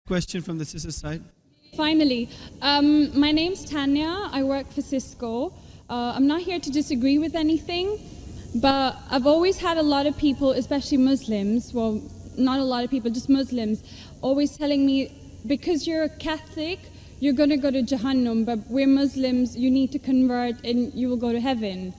Question from the sister side. Finally, my name's Tanya. I work for Cisco. I'm not here to disagree with anything, but I've always had a lot of people, especially Muslims, well, not a lot of people, just Muslims, always telling me, because you're a Catholic, you're going to go to Jahannam, but we're Muslims, you need to convert and you will go to heaven.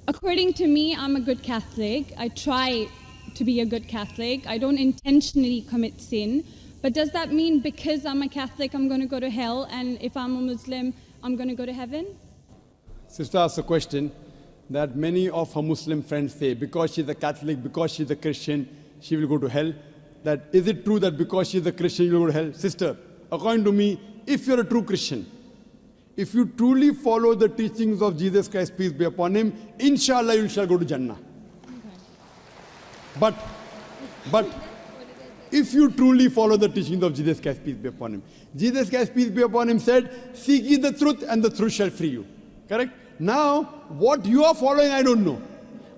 According to me, I'm a good Catholic. I try to be a good Catholic. I don't intentionally commit sin. But does that mean because I'm a Catholic, I'm going to go to hell, and if I'm a Muslim, I'm going to go to heaven? Sister asked a question that many of her Muslim friends say, because she's a Catholic, because she's a Christian, she will go to hell. That is it true that because she's a Christian, you will go to hell? Sister, according to me, if you're a true Christian, if you truly follow the teachings of Jesus Christ, peace be upon him, inshallah you shall go to Jannah. Okay. But if you truly follow the teachings of Jesus Christ, peace be upon him, Jesus Christ, peace be upon him, said, seek ye the truth and the truth shall free you. Correct? Now, what you are following, I don't know.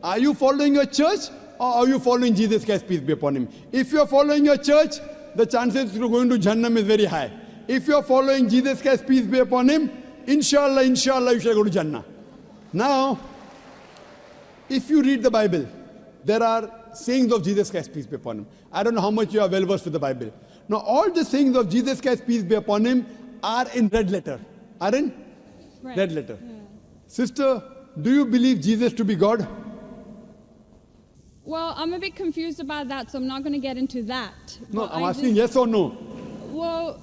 Are you following your church or are you following Jesus Christ, peace be upon him? If you are following your church, the chances of going to Jannah is very high. If you are following Jesus Christ, peace be upon him, inshallah, you shall go to Jannah. Now, if you read the Bible, there are sayings of Jesus Christ, peace be upon him. I don't know how much you are well versed with the Bible. Now, all the sayings of Jesus Christ, peace be upon him, are in red letter. Are in red letter. Yeah. Sister, do you believe Jesus to be God? Well, I'm a bit confused about that, so I'm not going to get into that. No, I'm asking yes or no. Well,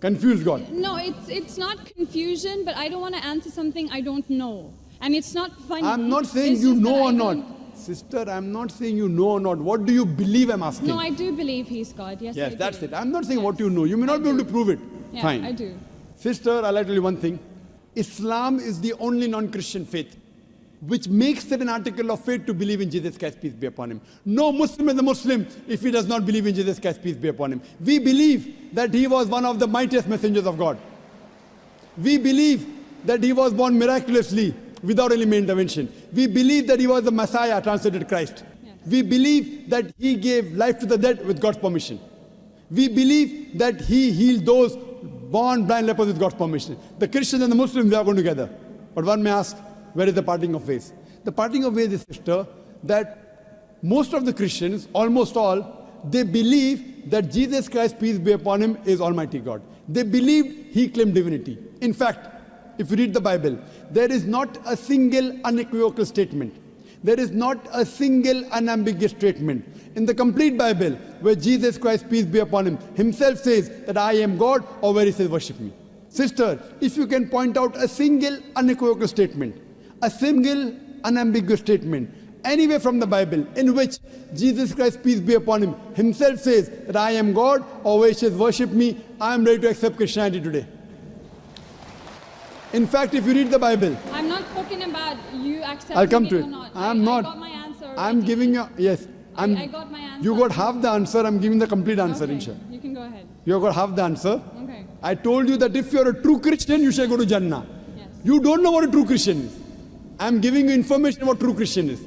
confused God. No, it's not confusion, but I don't want to answer something I don't know. And it's not funny. I'm not saying you know or not. Sister, I'm not saying you know or not. What do you believe, I'm asking? No, I do believe he's God. Yes, yes, that's it. I'm not saying what you know. You may not be able to prove it. Yeah, fine. I do. Sister, I'll tell you one thing. Islam is the only non-Christian faith which makes it an article of faith to believe in Jesus Christ, peace be upon him. No Muslim is a Muslim if he does not believe in Jesus Christ, peace be upon him. We believe that he was one of the mightiest messengers of God. We believe that he was born miraculously without any intervention. We believe that he was the Messiah, translated Christ. Yes. We believe that he gave life to the dead with God's permission. We believe that he healed those born blind lepers with God's permission. The Christians and the Muslims, they are going together. But one may ask, where is the parting of ways? The parting of ways is, sister, that most of the Christians, almost all, they believe that Jesus Christ, peace be upon him, is Almighty God. They believed he claimed divinity. In fact, if you read the Bible, there is not a single unequivocal statement. There is not a single unambiguous statement in the complete Bible where Jesus Christ, peace be upon him, himself says that I am God, or where he says worship me. Sister, if you can point out a single unequivocal statement, a single unambiguous statement, anywhere from the Bible in which Jesus Christ, peace be upon him, himself says that I am God, or where he says worship me, I am ready to accept Christianity today. In fact, if you read the Bible, I'm not talking about you accepting I'll come to it. Or not. I'm not. I got my answer already. I'm giving you, yes. I got my answer. You got half the answer, I'm giving the complete answer, okay. inshallah. You can go ahead. You got half the answer. Okay. I told you that if you're a true Christian, you shall go to Jannah. Yes. You don't know what a true Christian is. I'm giving you information about true Christian is.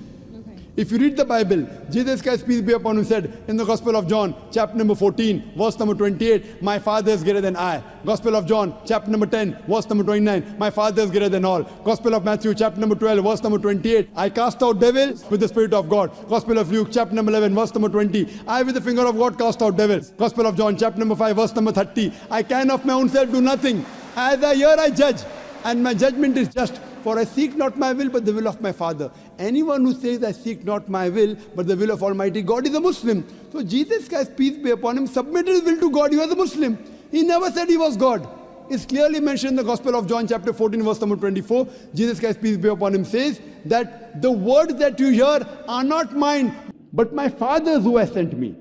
If you read the Bible, Jesus Christ, peace be upon him, said in the Gospel of John, chapter number 14, verse number 28, my Father is greater than I. Gospel of John, chapter number 10, verse number 29, my Father is greater than all. Gospel of Matthew, chapter number 12, verse number 28, I cast out devils with the Spirit of God. Gospel of Luke, chapter number 11, verse number 20, I with the finger of God cast out devils. Gospel of John, chapter number 5, verse number 30, I can of my own self do nothing. As I hear, I judge, and my judgment is just. For I seek not my will, but the will of my Father. Anyone who says, I seek not my will, but the will of Almighty God is a Muslim. So Jesus Christ, peace be upon him, submitted his will to God. He was a Muslim. He never said he was God. It's clearly mentioned in the Gospel of John, chapter 14, verse number 24. Jesus Christ, peace be upon him, says that the words that you hear are not mine, but my Father's who has sent me.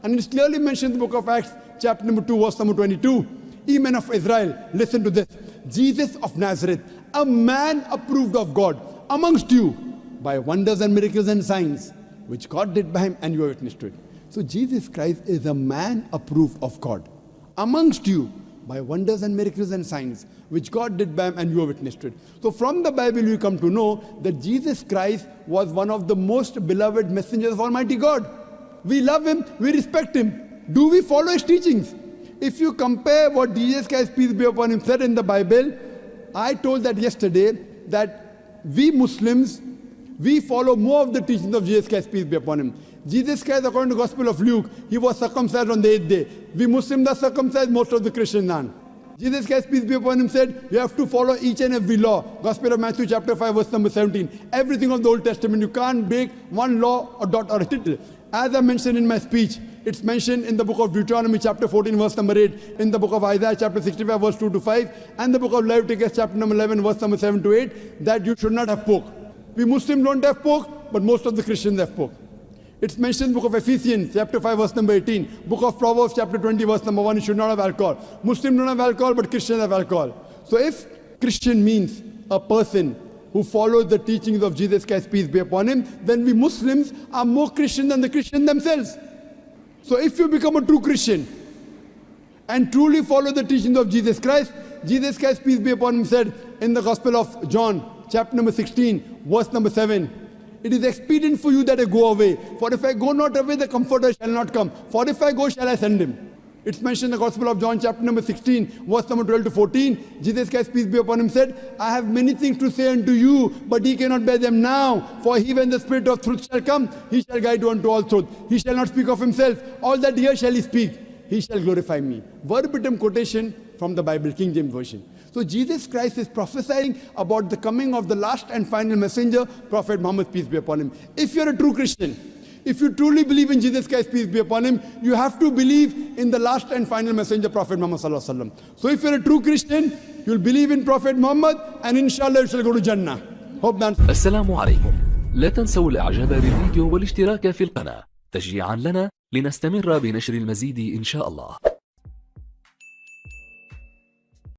And it's clearly mentioned in the book of Acts, chapter number 2, verse number 22. Ye men of Israel, listen to this. Jesus of Nazareth, a man approved of God amongst you by wonders and miracles and signs, which God did by him, and you are witness to it. So Jesus Christ is a man approved of God amongst you by wonders and miracles and signs, which God did by him, and you are witness to it. So from the Bible you come to know that Jesus Christ was one of the most beloved messengers of Almighty God. We love him, we respect him. Do we follow his teachings? If you compare what Jesus Christ, peace be upon him, said in the Bible, I told that yesterday, that we Muslims, we follow more of the teachings of Jesus Christ, peace be upon him. Jesus Christ, according to the Gospel of Luke, he was circumcised on the 8th day. We Muslims are circumcised, most of the Christians aren't. Jesus Christ, peace be upon him, said, you have to follow each and every law. Gospel of Matthew chapter 5, verse number 17. Everything of the Old Testament, you can't break one law or dot or a tittle. As I mentioned in my speech, it's mentioned in the book of Deuteronomy chapter 14, verse number 8, in the book of Isaiah chapter 65, verse 2 to 5, and the book of Leviticus chapter number 11, verse number 7 to 8, that you should not have pork. We Muslims don't have pork, but most of the Christians have pork. It's mentioned in the book of Ephesians chapter 5, verse number 18, book of Proverbs chapter 20, verse number 1, you should not have alcohol. Muslims don't have alcohol, but Christians have alcohol. So if Christian means a person who follows the teachings of Jesus Christ, peace be upon him, then we Muslims are more Christian than the Christians themselves. So if you become a true Christian and truly follow the teachings of Jesus Christ, peace be upon him, said in the Gospel of John, chapter number 16, verse number 7, it is expedient for you that I go away. For if I go not away, the Comforter shall not come. For if I go, shall I send him. It's mentioned in the Gospel of John, chapter number 16, verse number 12 to 14. Jesus Christ, peace be upon him, said, I have many things to say unto you, but ye cannot bear them now. For he, when the Spirit of truth shall come, he shall guide you unto all truth. He shall not speak of himself. All that here shall he speak. He shall glorify me. Verbatim quotation from the Bible, King James Version. So Jesus Christ is prophesying about the coming of the last and final messenger, Prophet Muhammad, peace be upon him. If you're a true Christian, if you truly believe in Jesus Christ, peace be upon him, you have to believe in the last and final messenger, Prophet Muhammad sallallahu alaihi wasallam. So if you're a true Christian, you'll believe in Prophet Muhammad, and inshallah you shall go to Jannah. Hope that. السلام عليكم. لا تنسوا الاعجاب بالفيديو والاشتراك في القناة تشجيعا لنا لنستمر بنشر المزيد إن شاء الله.